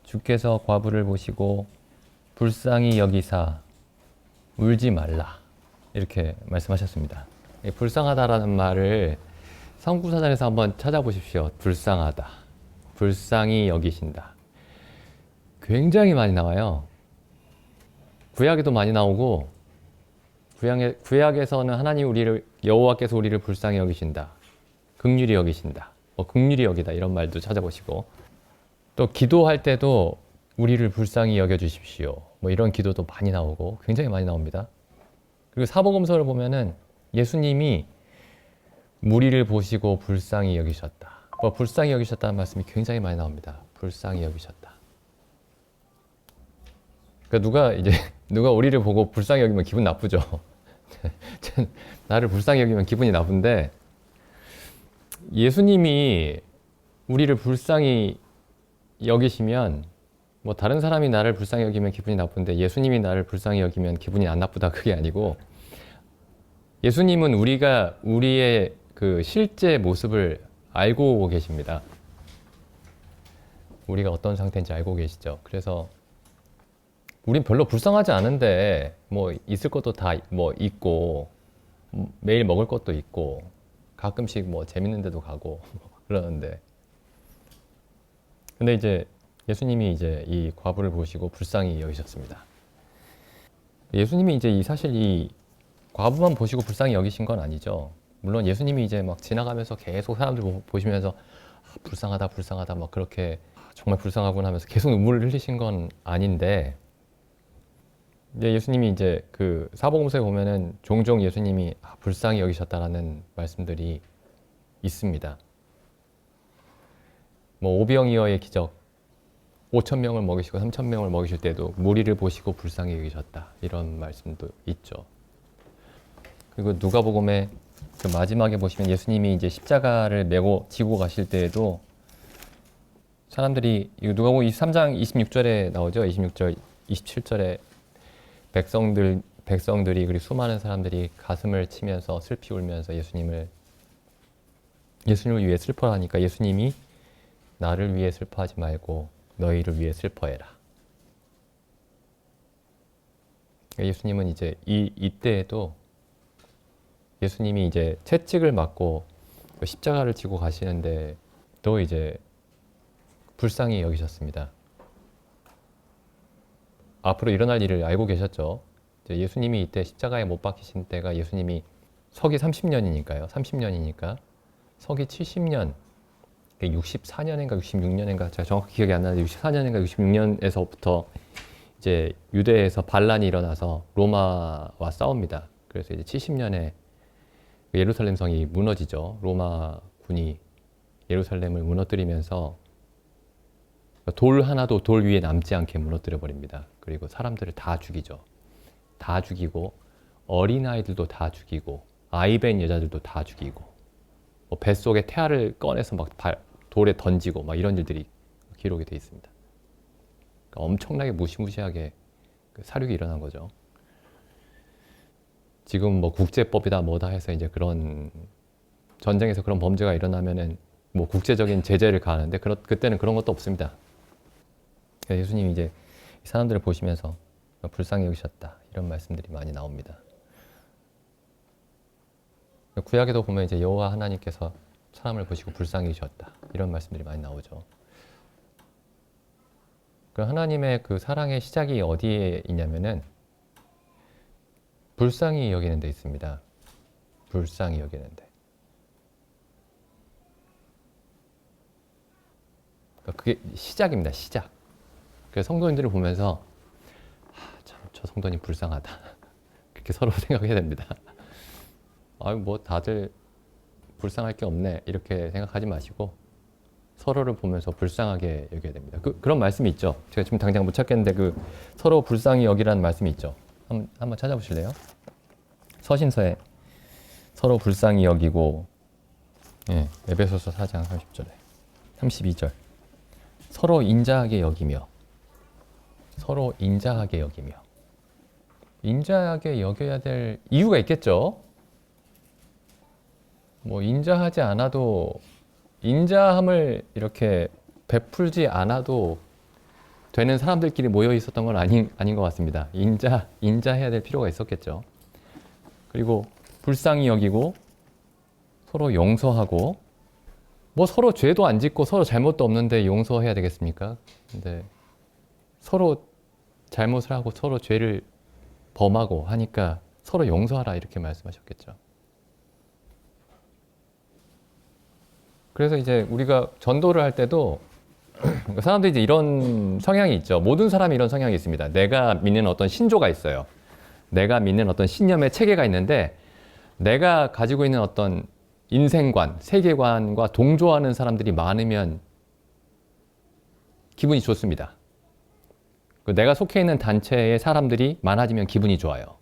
주께서 과부를 보시고 불쌍히 여기사 울지 말라 이렇게 말씀하셨습니다. 이 불쌍하다라는 말을 성구사전에서 한번 찾아보십시오. 불쌍하다, 불쌍히 여기신다. 굉장히 많이 나와요. 구약에도 많이 나오고 구약에서는 하나님 여호와께서 우리를 불쌍히 여기신다, 긍휼히 여기신다, 긍휼히 여기다 이런 말도 찾아보시고, 또 기도할 때도 우리를 불쌍히 여겨주십시오 이런 기도도 많이 나오고 굉장히 많이 나옵니다. 그리고 사복음서를 보면은 예수님이 무리를 보시고 불쌍히 여기셨다, 불쌍히 여기셨다는 말씀이 굉장히 많이 나옵니다. 불쌍히 여기셨다. 그러니까 누가 우리를 보고 불쌍히 여기면 기분 나쁘죠. 나를 불쌍히 여기면 기분이 나쁜데, 예수님이 우리를 불쌍히 여기시면, 다른 사람이 나를 불쌍히 여기면 기분이 나쁜데 예수님이 나를 불쌍히 여기면 기분이 안 나쁘다, 그게 아니고, 예수님은 우리의 그 실제 모습을 알고 계십니다. 우리가 어떤 상태인지 알고 계시죠. 그래서 우린 별로 불쌍하지 않은데 있을 것도 다 있고, 매일 먹을 것도 있고, 가끔씩 재밌는 데도 가고 그러는데, 근데 이제 예수님이 이 과부를 보시고 불쌍히 여기셨습니다. 예수님이 사실 이 과부만 보시고 불쌍히 여기신 건 아니죠. 물론 예수님이 막 지나가면서 계속 사람들 보시면서 불쌍하다 불쌍하다 그렇게 정말 불쌍하구나 하면서 계속 눈물을 흘리신 건 아닌데, 예수님이 그 사복음서에 보면은 종종 예수님이 불쌍히 여기셨다라는 말씀들이 있습니다. 오병이어의 기적, 5,000명을 먹이시고 3,000명을 먹이실 때도 무리를 보시고 불쌍히 여기셨다, 이런 말씀도 있죠. 그리고 누가복음의 그 마지막에 보시면 예수님이 십자가를 메고 지고 가실 때에도 사람들이, 누가복음 23장 26절에 나오죠. 26절, 27절에 백성들이 그리고 수많은 사람들이 가슴을 치면서 슬피 울면서 예수님을 위해 슬퍼하니까 예수님이 나를 위해 슬퍼하지 말고 너희를 위해 슬퍼해라. 예수님은 이때에도 예수님이 채찍을 맞고 십자가를 지고 가시는데 또 불쌍히 여기셨습니다. 앞으로 일어날 일을 알고 계셨죠. 예수님이 이때 십자가에 못 박히신 때가 예수님이 서기 30년이니까요. 30년이니까 서기 70년, 64년인가 66년인가 제가 정확히 기억이 안 나는데 64년인가 66년에서부터 유대에서 반란이 일어나서 로마와 싸웁니다. 그래서 70년에 예루살렘 성이 무너지죠. 로마 군이 예루살렘을 무너뜨리면서 돌 하나도 돌 위에 남지 않게 무너뜨려 버립니다. 그리고 사람들을 다 죽이죠. 다 죽이고, 어린아이들도 다 죽이고, 아이벤 여자들도 다 죽이고, 뱃속에 태아를 꺼내서 돌에 던지고 이런 일들이 기록이 되어 있습니다. 그러니까 엄청나게 무시무시하게 사륙이 일어난 거죠. 지금 국제법이다 뭐다 해서 그런 전쟁에서 그런 범죄가 일어나면은 국제적인 제재를 가하는데 그때는 그런 것도 없습니다. 예수님이 사람들을 보시면서 불쌍히 여기셨다, 이런 말씀들이 많이 나옵니다. 구약에도 보면 여호와 하나님께서 사람을 보시고 불쌍히 여기셨다, 이런 말씀들이 많이 나오죠. 그 하나님의 그 사랑의 시작이 어디에 있냐면은 불쌍히 여기는 데 있습니다. 불쌍히 여기는 데. 그게 시작입니다. 시작. 그래서 성도님들을 보면서 참 저 성도님 불쌍하다, 그렇게 서로 생각해야 됩니다. 다들 불쌍할 게 없네, 이렇게 생각하지 마시고 서로를 보면서 불쌍하게 여겨야 됩니다. 그런 말씀이 있죠. 제가 지금 당장 못 찾겠는데 서로 불쌍히 여기라는 말씀이 있죠. 한번 찾아보실래요? 서신서에 서로 불쌍히 여기고, 에베소서 4장 30절에 32절, 서로 인자하게 여기며, 서로 인자하게 여기며. 인자하게 여겨야 될 이유가 있겠죠. 인자하지 않아도, 인자함을 이렇게 베풀지 않아도 되는 사람들끼리 모여 있었던 건 아닌 것 같습니다. 인자해야 될 필요가 있었겠죠. 그리고 불쌍히 여기고 서로 용서하고 뭐 서로 죄도 안 짓고 서로 잘못도 없는데 용서해야 되겠습니까? 근데 서로 잘못을 하고 서로 죄를 범하고 하니까 서로 용서하라 이렇게 말씀하셨겠죠. 그래서 이제 우리가 전도를 할 때도 사람들이 이제 이런 성향이 있죠. 모든 사람이 이런 성향이 있습니다. 내가 믿는 어떤 신조가 있어요. 내가 믿는 어떤 신념의 체계가 있는데 내가 가지고 있는 어떤 인생관, 세계관과 동조하는 사람들이 많으면 기분이 좋습니다. 내가 속해 있는 단체의 사람들이 많아지면 기분이 좋아요.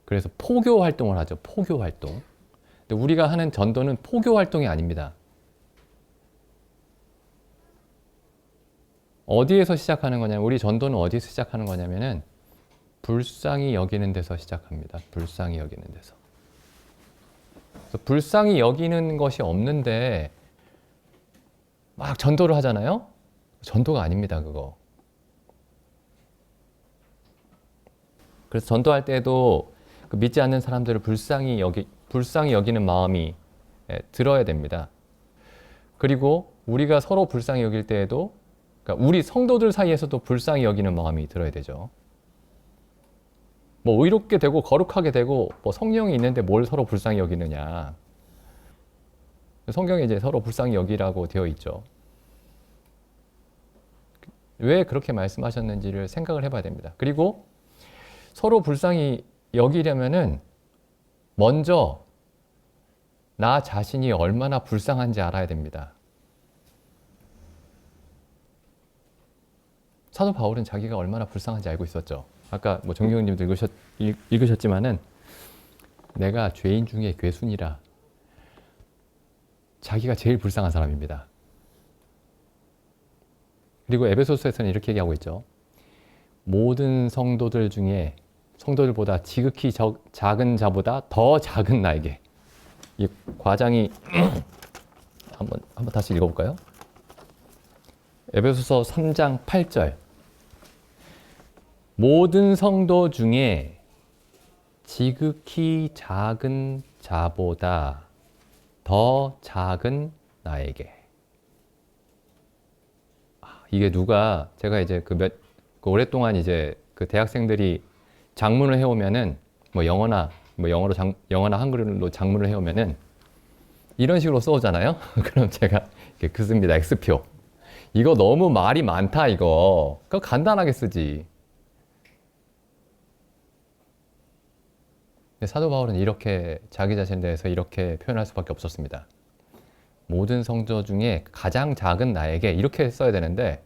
그래서 포교 활동을 하죠. 포교 활동. 근데 우리가 하는 전도는 포교 활동이 아닙니다. 어디에서 시작하는 거냐면 우리 전도는 어디에서 시작하는 거냐면은 불쌍히 여기는 데서 시작합니다. 불쌍히 여기는 데서. 그래서 불쌍히 여기는 것이 없는데 막 전도를 하잖아요. 전도가 아닙니다. 그거. 그래서 전도할 때도 그 믿지 않는 사람들을 불쌍히 여기는 마음이 들어야 됩니다. 그리고 우리가 서로 불쌍히 여길 때에도 그러니까 우리 성도들 사이에서도 불쌍히 여기는 마음이 들어야 되죠. 뭐 의롭게 되고 거룩하게 되고 뭐 성령이 있는데 뭘 서로 불쌍히 여기느냐. 성경에 이제 서로 불쌍히 여기라고 되어 있죠. 왜 그렇게 말씀하셨는지를 생각을 해봐야 됩니다. 그리고 서로 불쌍히 여기려면은 먼저 나 자신이 얼마나 불쌍한지 알아야 됩니다. 사도 바울은 자기가 얼마나 불쌍한지 알고 있었죠. 아까 뭐 정경님도 읽으셨지만은 내가 죄인 중에 괴순이라 자기가 제일 불쌍한 사람입니다. 그리고 에베소서에서는 이렇게 얘기하고 있죠. 모든 성도들 중에 성도들보다 지극히 작은 자보다 더 작은 나에게. 이 과장이 한번 다시 읽어볼까요? 에베소서 3장 8절. 모든 성도 중에 지극히 작은 자보다 더 작은 나에게. 이게 누가 제가 이제 그 오랫동안 이제 그 대학생들이 장문을 해오면은 뭐 영어나 한글로 장문을 해오면은 이런 식으로 써오잖아요. 그럼 제가 이렇게 씁니다. X표. 이거 너무 말이 많다 이거. 그거 간단하게 쓰지. 사도 바울은 이렇게 자기 자신에 대해서 이렇게 표현할 수밖에 없었습니다. 모든 성도 중에 가장 작은 나에게 이렇게 써야 되는데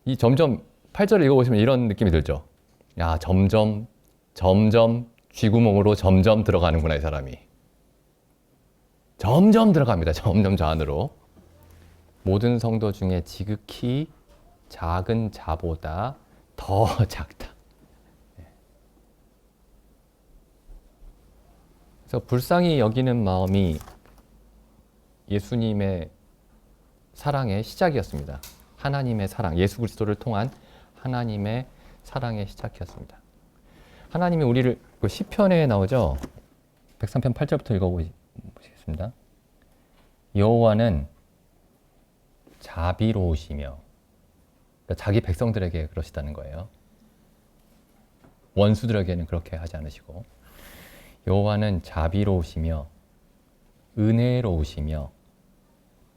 이 점점 8절을 읽어보시면 이런 느낌이 들죠. 야, 점점 쥐구멍으로 점점 들어가는구나 이 사람이. 점점 들어갑니다. 점점 저 안으로. 모든 성도 중에 지극히 작은 자보다 더 작다. 그래서 불쌍히 여기는 마음이 예수님의 사랑의 시작이었습니다. 하나님의 사랑, 예수 그리스도를 통한 하나님의 사랑의 시작이었습니다. 하나님이 우리를 그 시편에 나오죠. 103편 8절부터 읽어보시겠습니다. 여호와는 자비로우시며, 그러니까 자기 백성들에게 그러시다는 거예요. 원수들에게는 그렇게 하지 않으시고, 여호와는 자비로우시며 은혜로우시며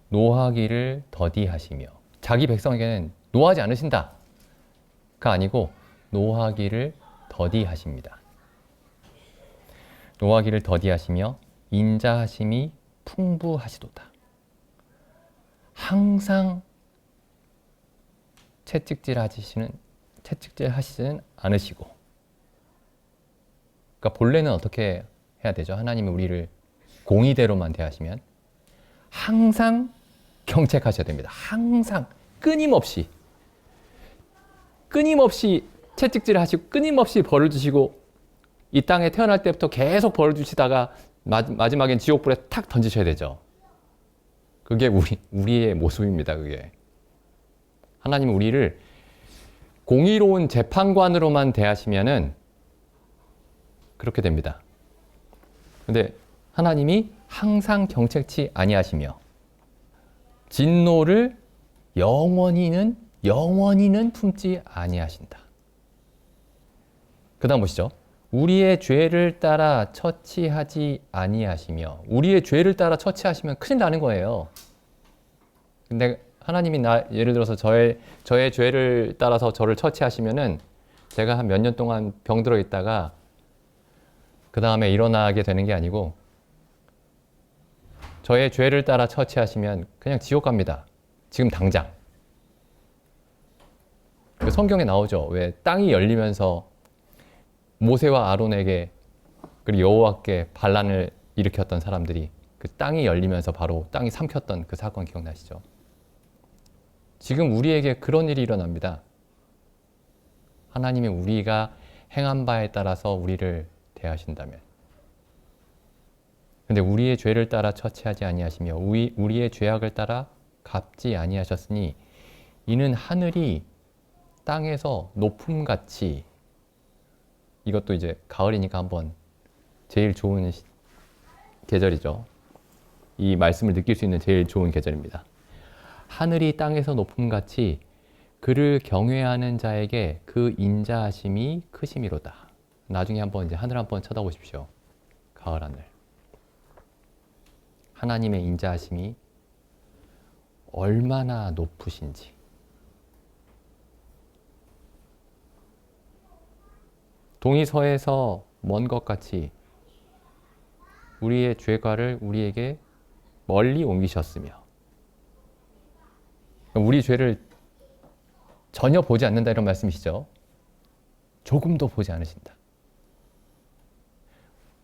노하기를 더디하시며. 자기 백성에게는 노하지 않으신다가 아니고 노하기를 더디하십니다. 노하기를 더디하시며 인자하심이 풍부하시도다. 항상 채찍질 하시지는 않으시고. 그러니까 본래는 어떻게 해야 되죠? 하나님이 우리를 공의대로만 대하시면 항상 경책하셔야 됩니다. 항상 끊임없이 채찍질 하시고 끊임없이 벌을 주시고 이 땅에 태어날 때부터 계속 벌을 주시다가 마지막엔 지옥불에 탁 던지셔야 되죠. 그게 우리의 모습입니다. 그게. 하나님은 우리를 공의로운 재판관으로만 대하시면은 그렇게 됩니다. 근데 하나님이 항상 경책치 아니하시며 진노를 영원히는 품지 아니하신다. 그 다음 보시죠. 우리의 죄를 따라 처치하지 아니하시며, 우리의 죄를 따라 처치하시면 큰일 나는 거예요. 근데 하나님이 예를 들어서 저의 죄를 따라서 저를 처치하시면은 제가 한 몇 년 동안 병들어 있다가 그 다음에 일어나게 되는 게 아니고, 저의 죄를 따라 처치하시면 그냥 지옥 갑니다. 지금 당장. 그 성경에 나오죠. 왜 땅이 열리면서 모세와 아론에게 그리고 여호와께 반란을 일으켰던 사람들이 그 땅이 열리면서 바로 땅이 삼켰던 그 사건 기억나시죠? 지금 우리에게 그런 일이 일어납니다. 하나님이 우리가 행한 바에 따라서 우리를 대하신다면. 근데 우리의 죄를 따라 처치하지 아니하시며 우리의 죄악을 따라 갚지 아니하셨으니 이는 하늘이 땅에서 높음같이, 이것도 이제 가을이니까 한번 제일 좋은 계절이죠. 이 말씀을 느낄 수 있는 제일 좋은 계절입니다. 하늘이 땅에서 높음같이 그를 경외하는 자에게 그 인자하심이 크심이로다. 나중에 한번 이제 하늘 한번 쳐다보십시오. 가을 하늘. 하나님의 인자하심이 얼마나 높으신지. 동이 서에서 먼 것 같이 우리의 죄과를 우리에게 멀리 옮기셨으며, 우리 죄를 전혀 보지 않는다 이런 말씀이시죠. 조금도 보지 않으신다.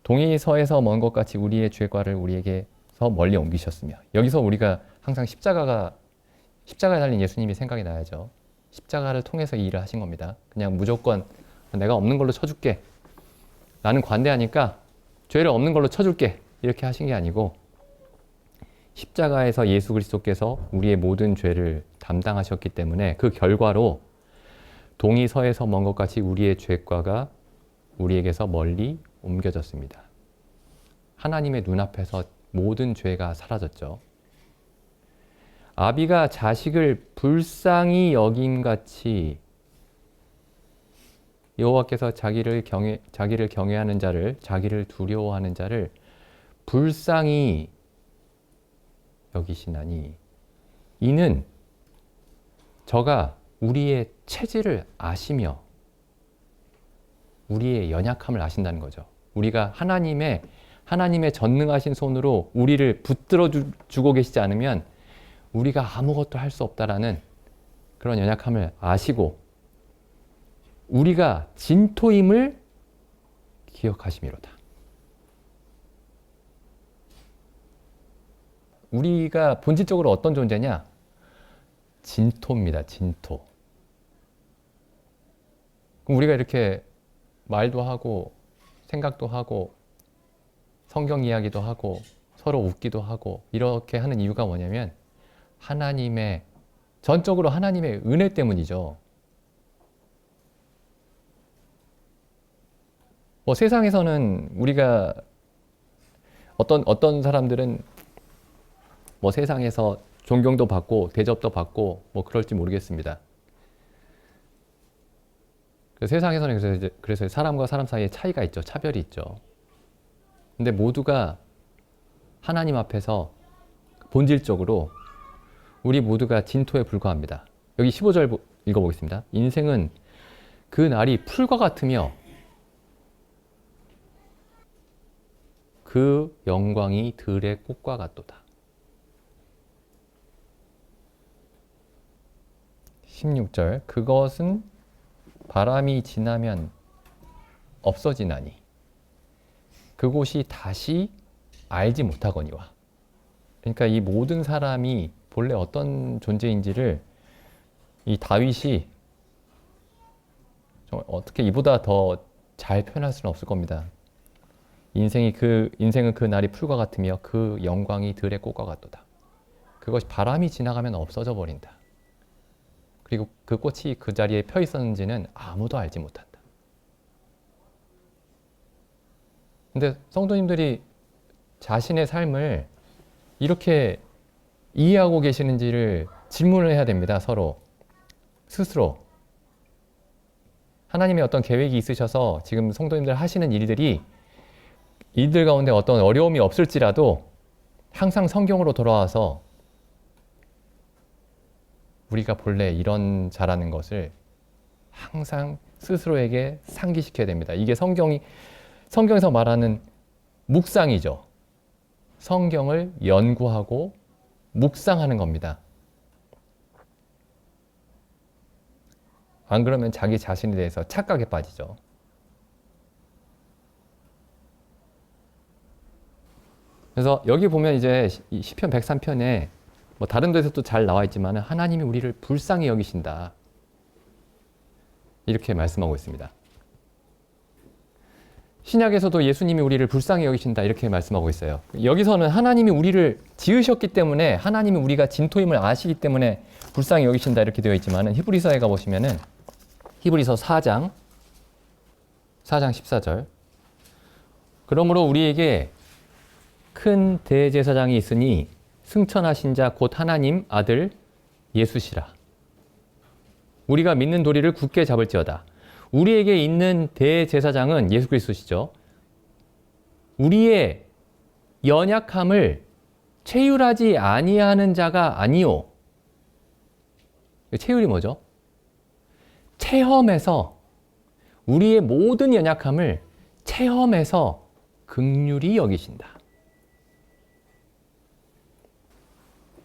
동이 서에서 먼 것 같이 우리의 죄과를 우리에게서 멀리 옮기셨으며, 여기서 우리가 항상 십자가에 달린 예수님이 생각이 나야죠. 십자가를 통해서 이 일을 하신 겁니다. 그냥 무조건 내가 없는 걸로 쳐줄게, 나는 관대하니까 죄를 없는 걸로 쳐줄게, 이렇게 하신 게 아니고 십자가에서 예수 그리스도께서 우리의 모든 죄를 담당하셨기 때문에 그 결과로 동이 서에서 먼 것 같이 우리의 죄과가 우리에게서 멀리 옮겨졌습니다. 하나님의 눈앞에서 모든 죄가 사라졌죠. 아비가 자식을 불쌍히 여김같이 여호와께서 자기를 경외하는 자를, 자기를 두려워하는 자를 불쌍히 여기시나니 이는 저가 우리의 체질을 아시며 우리의 연약함을 아신다는 거죠. 우리가 하나님의 전능하신 손으로 우리를 붙들어 주고 계시지 않으면 우리가 아무것도 할 수 없다라는 그런 연약함을 아시고 우리가 진토임을 기억하심이로다. 우리가 본질적으로 어떤 존재냐? 진토입니다. 진토. 그럼 우리가 이렇게 말도 하고 생각도 하고 성경 이야기도 하고 서로 웃기도 하고 이렇게 하는 이유가 뭐냐면 전적으로 하나님의 은혜 때문이죠. 세상에서는 우리가 어떤 사람들은 세상에서 존경도 받고 대접도 받고 그럴지 모르겠습니다. 세상에서는 그래서 사람과 사람 사이에 차이가 있죠. 차별이 있죠. 근데 모두가 하나님 앞에서 본질적으로 우리 모두가 진토에 불과합니다. 여기 15절 읽어보겠습니다. 인생은 그 날이 풀과 같으며 그 영광이 들의 꽃과 같도다. 16절 그것은 바람이 지나면 없어지나니 그곳이 다시 알지 못하거니와. 그러니까 이 모든 사람이 본래 어떤 존재인지를 이 다윗이 정말 어떻게 이보다 더 잘 표현할 수는 없을 겁니다. 인생은 그 날이 풀과 같으며 그 영광이 들의 꽃과 같도다. 그것이 바람이 지나가면 없어져 버린다. 그리고 그 꽃이 그 자리에 펴 있었는지는 아무도 알지 못한다. 근데 성도님들이 자신의 삶을 이렇게 이해하고 계시는지를 질문을 해야 됩니다. 서로 스스로. 하나님의 어떤 계획이 있으셔서 지금 성도님들 하시는 일들이 이들 가운데 어떤 어려움이 없을지라도 항상 성경으로 돌아와서 우리가 본래 이런 자라는 것을 항상 스스로에게 상기시켜야 됩니다. 이게 성경에서 말하는 묵상이죠. 성경을 연구하고 묵상하는 겁니다. 안 그러면 자기 자신에 대해서 착각에 빠지죠. 그래서 여기 보면 이제 시편 103편에 뭐 다른 데서도 잘 나와 있지만 하나님이 우리를 불쌍히 여기신다. 이렇게 말씀하고 있습니다. 신약에서도 예수님이 우리를 불쌍히 여기신다. 이렇게 말씀하고 있어요. 여기서는 하나님이 우리를 지으셨기 때문에 하나님이 우리가 진토임을 아시기 때문에 불쌍히 여기신다. 이렇게 되어 있지만 히브리서에 가보시면은 히브리서 4장 14절 그러므로 우리에게 큰 대제사장이 있으니 승천하신 자 곧 하나님 아들 예수시라. 우리가 믿는 도리를 굳게 잡을지어다. 우리에게 있는 대제사장은 예수 그리스도시죠. 우리의 연약함을 체휼하지 아니하는 자가 아니요. 체휼이 뭐죠? 체험해서 우리의 모든 연약함을 체험해서 긍휼히 여기신다.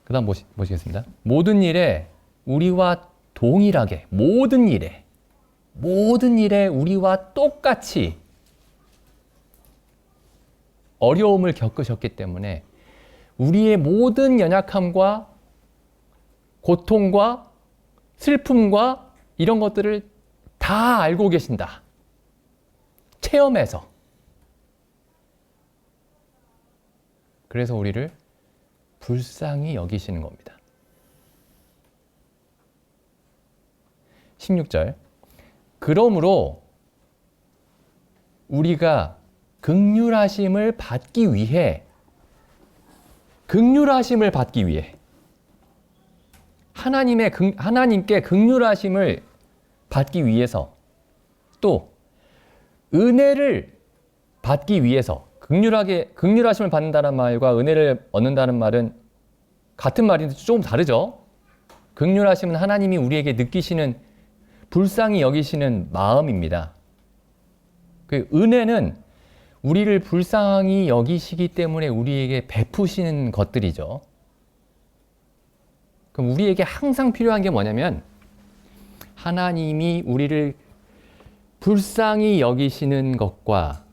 그 다음 보시겠습니다. 모든 일에 우리와 동일하게 모든 일에 우리와 똑같이 어려움을 겪으셨기 때문에 우리의 모든 연약함과 고통과 슬픔과 이런 것들을 다 알고 계신다. 체험해서. 그래서 우리를 불쌍히 여기시는 겁니다. 16절 그러므로 우리가 긍휼하심을 받기 위해 하나님께 긍휼하심을 받기 위해서 또 은혜를 받기 위해서 긍휼하심을 받는다는 말과 은혜를 얻는다는 말은 같은 말인데 조금 다르죠. 긍휼하심은 하나님이 우리에게 느끼시는 불쌍히 여기시는 마음입니다. 그 은혜는 우리를 불쌍히 여기시기 때문에 우리에게 베푸시는 것들이죠. 그럼 우리에게 항상 필요한 게 뭐냐면 하나님이 우리를 불쌍히 여기시는 것과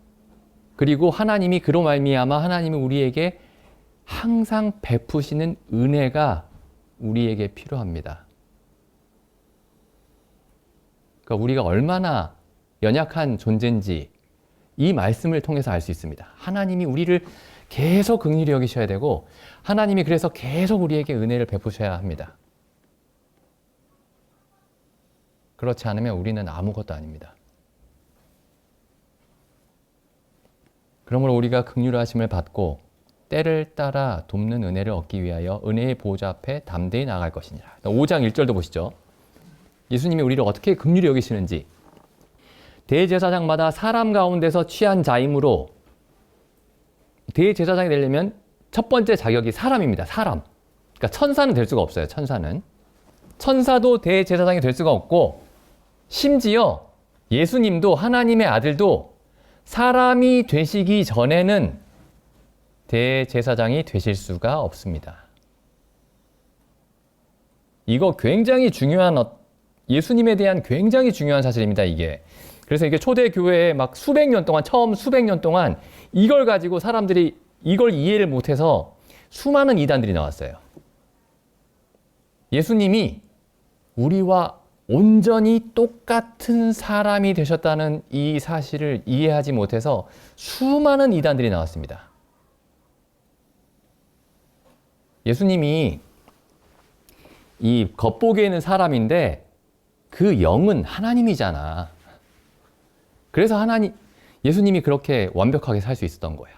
그리고 하나님이 그로 말미암아 하나님이 우리에게 항상 베푸시는 은혜가 우리에게 필요합니다. 그러니까 우리가 얼마나 연약한 존재인지 이 말씀을 통해서 알 수 있습니다. 하나님이 우리를 계속 긍휼히 여기셔야 되고 하나님이 그래서 계속 우리에게 은혜를 베푸셔야 합니다. 그렇지 않으면 우리는 아무것도 아닙니다. 그러므로 우리가 긍휼하심을 받고 때를 따라 돕는 은혜를 얻기 위하여 은혜의 보좌 앞에 담대히 나아갈 것이니라. 5장 1절도 보시죠. 예수님이 우리를 어떻게 긍휼히 여기시는지. 대제사장마다 사람 가운데서 취한 자이므로 대제사장이 되려면 첫 번째 자격이 사람입니다. 사람. 그러니까 천사는 될 수가 없어요. 천사도 대제사장이 될 수가 없고 심지어 예수님도 하나님의 아들도 사람이 되시기 전에는 대제사장이 되실 수가 없습니다. 이거 굉장히 중요한 예수님에 대한 굉장히 중요한 사실입니다. 이게. 그래서 이게 초대교회에 막 수백 년 동안 이걸 가지고 사람들이 이걸 이해를 못해서 수많은 이단들이 나왔어요. 예수님이 우리와 온전히 똑같은 사람이 되셨다는 이 사실을 이해하지 못해서 수많은 이단들이 나왔습니다. 예수님이 이 겉보기에는 사람인데 그 영은 하나님이잖아. 그래서 예수님이 그렇게 완벽하게 살 수 있었던 거야.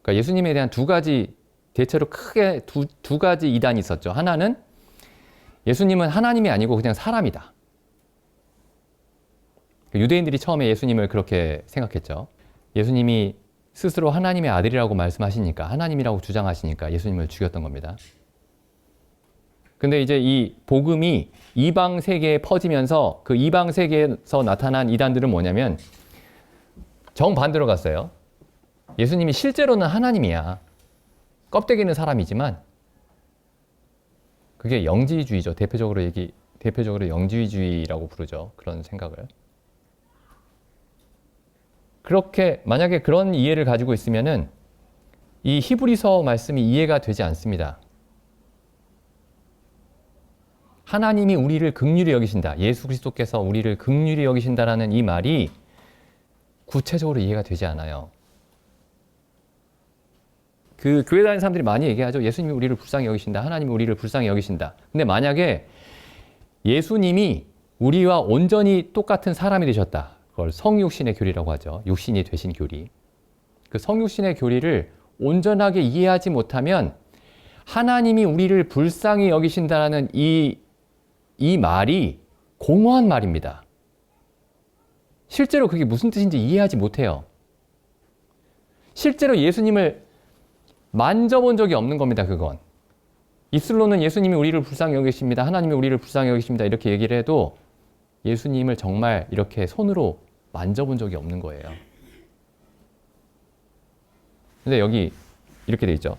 그러니까 예수님에 대한 두 가지, 대체로 크게 두 가지 이단이 있었죠. 하나는 예수님은 하나님이 아니고 그냥 사람이다. 유대인들이 처음에 예수님을 그렇게 생각했죠. 예수님이 스스로 하나님의 아들이라고 말씀하시니까, 하나님이라고 주장하시니까 예수님을 죽였던 겁니다. 근데 이제 이 복음이 이방 세계에 퍼지면서 그 이방 세계에서 나타난 이단들은 뭐냐면 정반대로 갔어요. 예수님이 실제로는 하나님이야. 껍데기는 사람이지만 그게 영지주의죠. 대표적으로 영지주의라고 부르죠. 그런 생각을. 그렇게 만약에 그런 이해를 가지고 있으면은 이 히브리서 말씀이 이해가 되지 않습니다. 하나님이 우리를 긍휼히 여기신다. 예수 그리스도께서 우리를 긍휼히 여기신다라는 이 말이 구체적으로 이해가 되지 않아요. 그 교회 다니는 사람들이 많이 얘기하죠. 예수님이 우리를 불쌍히 여기신다. 하나님이 우리를 불쌍히 여기신다. 근데 만약에 예수님이 우리와 온전히 똑같은 사람이 되셨다. 그걸 성육신의 교리라고 하죠. 육신이 되신 교리. 그 성육신의 교리를 온전하게 이해하지 못하면 하나님이 우리를 불쌍히 여기신다는 이 말이 공허한 말입니다. 실제로 그게 무슨 뜻인지 이해하지 못해요. 실제로 예수님을 만져본 적이 없는 겁니다. 그건. 입술로는 예수님이 우리를 불쌍히 여기십니다. 하나님이 우리를 불쌍히 여기십니다. 이렇게 얘기를 해도 예수님을 정말 이렇게 손으로 만져본 적이 없는 거예요. 근데 여기 이렇게 돼 있죠.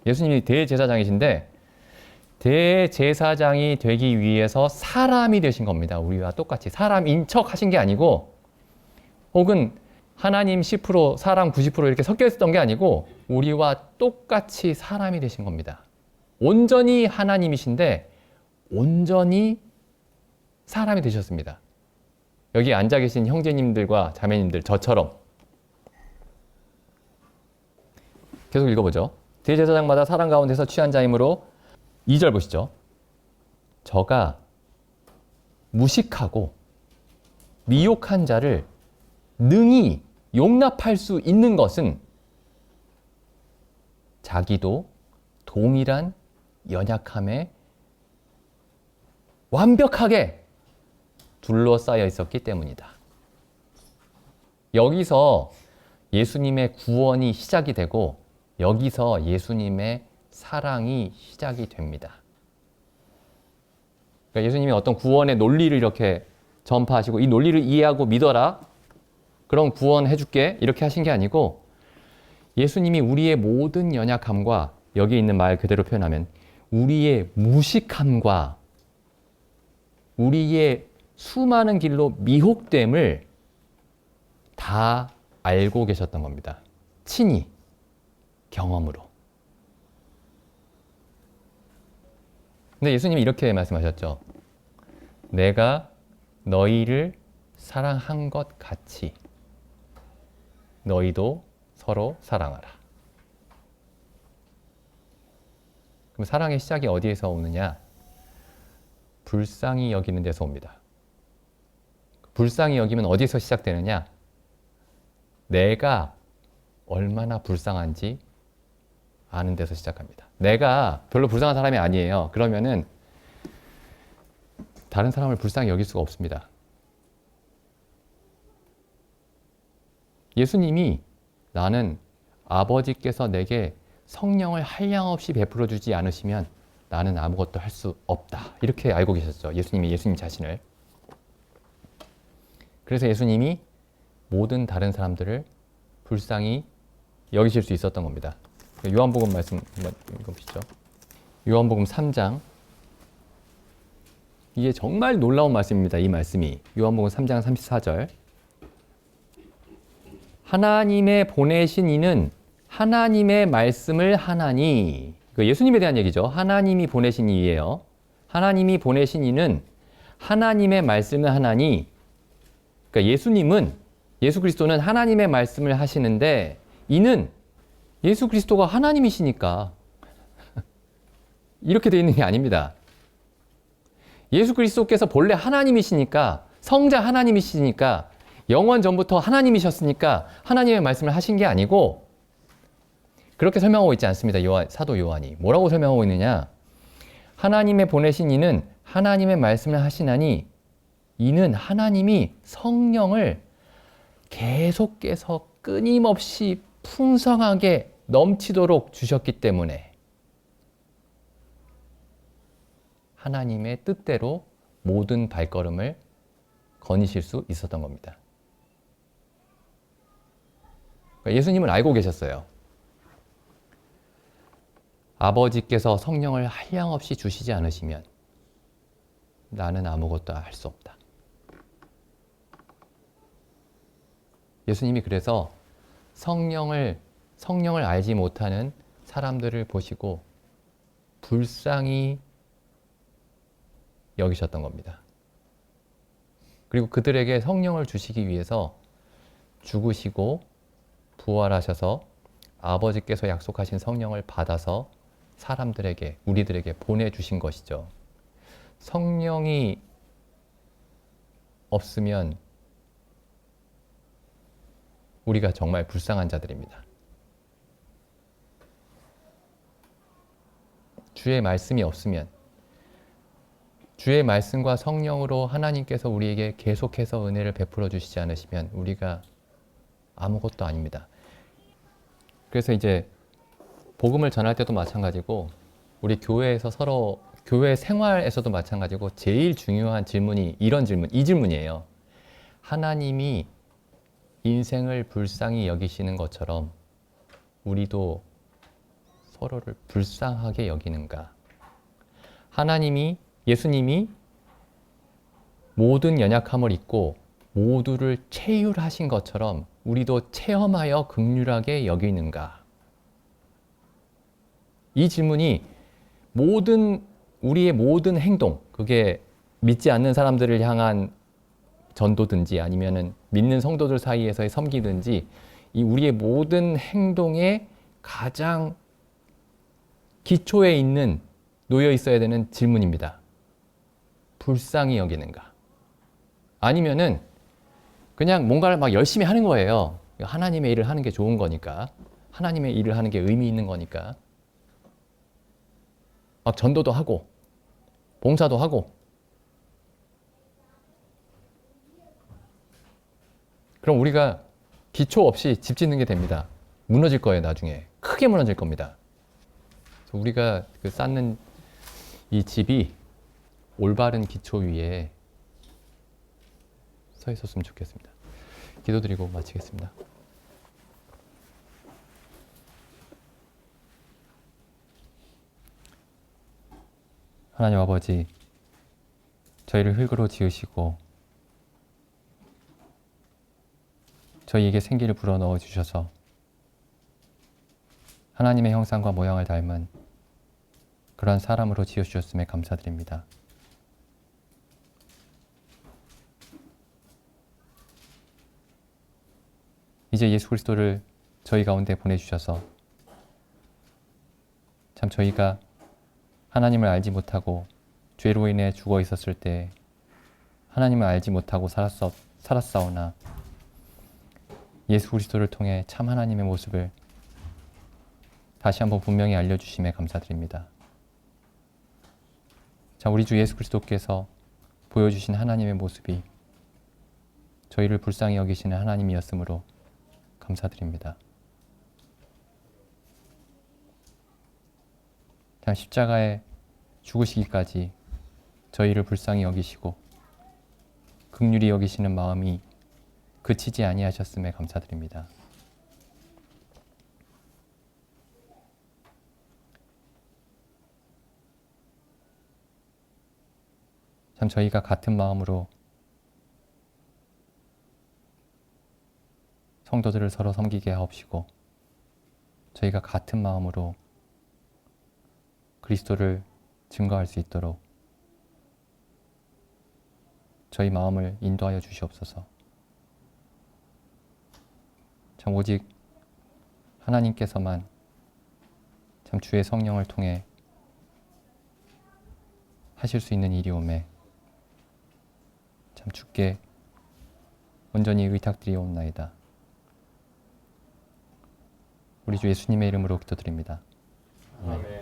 예수님이 대제사장이신데 대제사장이 되기 위해서 사람이 되신 겁니다. 우리와 똑같이 사람인 척 하신 게 아니고, 혹은 하나님 10% 사람 90% 이렇게 섞여 있었던 게 아니고 우리와 똑같이 사람이 되신 겁니다. 온전히 하나님이신데 온전히 사람이 되셨습니다. 여기 앉아 계신 형제님들과 자매님들, 저처럼. 계속 읽어보죠. 대제사장마다 사람 가운데서 취한 자이므로 2절 보시죠. 저가 무식하고 미혹한 자를 능히 용납할 수 있는 것은 자기도 동일한 연약함에 완벽하게 둘러싸여 있었기 때문이다. 여기서 예수님의 구원이 시작이 되고 여기서 예수님의 사랑이 시작이 됩니다. 그러니까 예수님이 어떤 구원의 논리를 이렇게 전파하시고 이 논리를 이해하고 믿어라. 그럼 구원해줄게. 이렇게 하신 게 아니고 예수님이 우리의 모든 연약함과 여기 있는 말 그대로 표현하면 우리의 무식함과 우리의 수많은 길로 미혹됨을 다 알고 계셨던 겁니다. 친히, 경험으로. 근데 예수님이 이렇게 말씀하셨죠. 내가 너희를 사랑한 것 같이 너희도 서로 사랑하라. 그럼 사랑의 시작이 어디에서 오느냐? 불쌍히 여기는 데서 옵니다. 불쌍히 여기면 어디서 시작되느냐? 내가 얼마나 불쌍한지 아는 데서 시작합니다. 내가 별로 불쌍한 사람이 아니에요. 그러면은 다른 사람을 불쌍히 여길 수가 없습니다. 예수님이 나는 아버지께서 내게 성령을 한량없이 베풀어 주지 않으시면 나는 아무것도 할 수 없다. 이렇게 알고 계셨죠. 예수님 자신을. 그래서 예수님이 모든 다른 사람들을 불쌍히 여기실 수 있었던 겁니다. 요한복음 말씀 한번 읽어보시죠. 요한복음 3장. 이게 정말 놀라운 말씀입니다. 이 말씀이. 요한복음 3장 34절. 하나님의 보내신 이는 하나님의 말씀을 하나니. 예수님에 대한 얘기죠. 하나님이 보내신 이예요. 하나님이 보내신 이는 하나님의 말씀을 하나니. 그러니까 예수 그리스도는 하나님의 말씀을 하시는데 이는 예수 그리스도가 하나님이시니까 이렇게 되어 있는 게 아닙니다. 예수 그리스도께서 본래 하나님이시니까, 성자 하나님이시니까, 영원 전부터 하나님이셨으니까 하나님의 말씀을 하신 게 아니고, 그렇게 설명하고 있지 않습니다. 사도 요한이. 뭐라고 설명하고 있느냐? 하나님의 보내신 이는 하나님의 말씀을 하시나니, 이는 하나님이 성령을 계속해서 끊임없이 풍성하게 넘치도록 주셨기 때문에 하나님의 뜻대로 모든 발걸음을 거니실 수 있었던 겁니다. 그러니까 예수님은 알고 계셨어요. 아버지께서 성령을 한량없이 주시지 않으시면 나는 아무것도 할 수 없다. 예수님이 그래서 성령을 알지 못하는 사람들을 보시고 불쌍히 여기셨던 겁니다. 그리고 그들에게 성령을 주시기 위해서 죽으시고 부활하셔서 아버지께서 약속하신 성령을 받아서 사람들에게, 우리들에게 보내주신 것이죠. 성령이 없으면 우리가 정말 불쌍한 자들입니다. 주의 말씀이 없으면, 주의 말씀과 성령으로 하나님께서 우리에게 계속해서 은혜를 베풀어 주시지 않으시면 우리가 아무것도 아닙니다. 그래서 이제 복음을 전할 때도 마찬가지고, 우리 교회에서 서로, 교회 생활에서도 마찬가지고, 제일 중요한 질문이 이 질문이에요. 하나님이 인생을 불쌍히 여기시는 것처럼 우리도 서로를 불쌍하게 여기는가? 예수님이 모든 연약함을 잊고 모두를 체휼하신 것처럼 우리도 체험하여 긍휼하게 여기는가? 이 질문이 우리의 모든 행동, 그게 믿지 않는 사람들을 향한 전도든지 아니면은 믿는 성도들 사이에서의 섬기든지, 이 우리의 모든 행동의 가장 기초에 놓여 있어야 되는 질문입니다. 불쌍히 여기는가? 아니면은 그냥 뭔가를 막 열심히 하는 거예요. 하나님의 일을 하는 게 좋은 거니까. 하나님의 일을 하는 게 의미 있는 거니까. 막 전도도 하고 봉사도 하고. 그럼 우리가 기초 없이 집 짓는 게 됩니다. 무너질 거예요, 나중에. 크게 무너질 겁니다. 그래서 우리가 쌓는 이 집이 올바른 기초 위에 서 있었으면 좋겠습니다. 기도드리고 마치겠습니다. 하나님 아버지, 저희를 흙으로 지으시고 저희에게 생기를 불어넣어 주셔서 하나님의 형상과 모양을 닮은 그런 사람으로 지어주셨음에 감사드립니다. 이제 예수 그리스도를 저희 가운데 보내주셔서 참 저희가 하나님을 알지 못하고 죄로 인해 죽어 있었을 때 하나님을 알지 못하고 살았사오나 예수 그리스도를 통해 참 하나님의 모습을 다시 한번 분명히 알려주심에 감사드립니다. 자, 우리 주 예수 그리스도께서 보여주신 하나님의 모습이 저희를 불쌍히 여기시는 하나님이었으므로 감사드립니다. 참 십자가에 죽으시기까지 저희를 불쌍히 여기시고 긍휼히 여기시는 마음이 그치지 아니하셨음에 감사드립니다. 참 저희가 같은 마음으로 성도들을 서로 섬기게 하옵시고 저희가 같은 마음으로 그리스도를 증거할 수 있도록 저희 마음을 인도하여 주시옵소서. 참 오직 하나님께서만 참 주의 성령을 통해 하실 수 있는 일이 오매 참 주께 온전히 의탁드리옵나이다. 우리 주 예수님의 이름으로 기도드립니다. 아멘.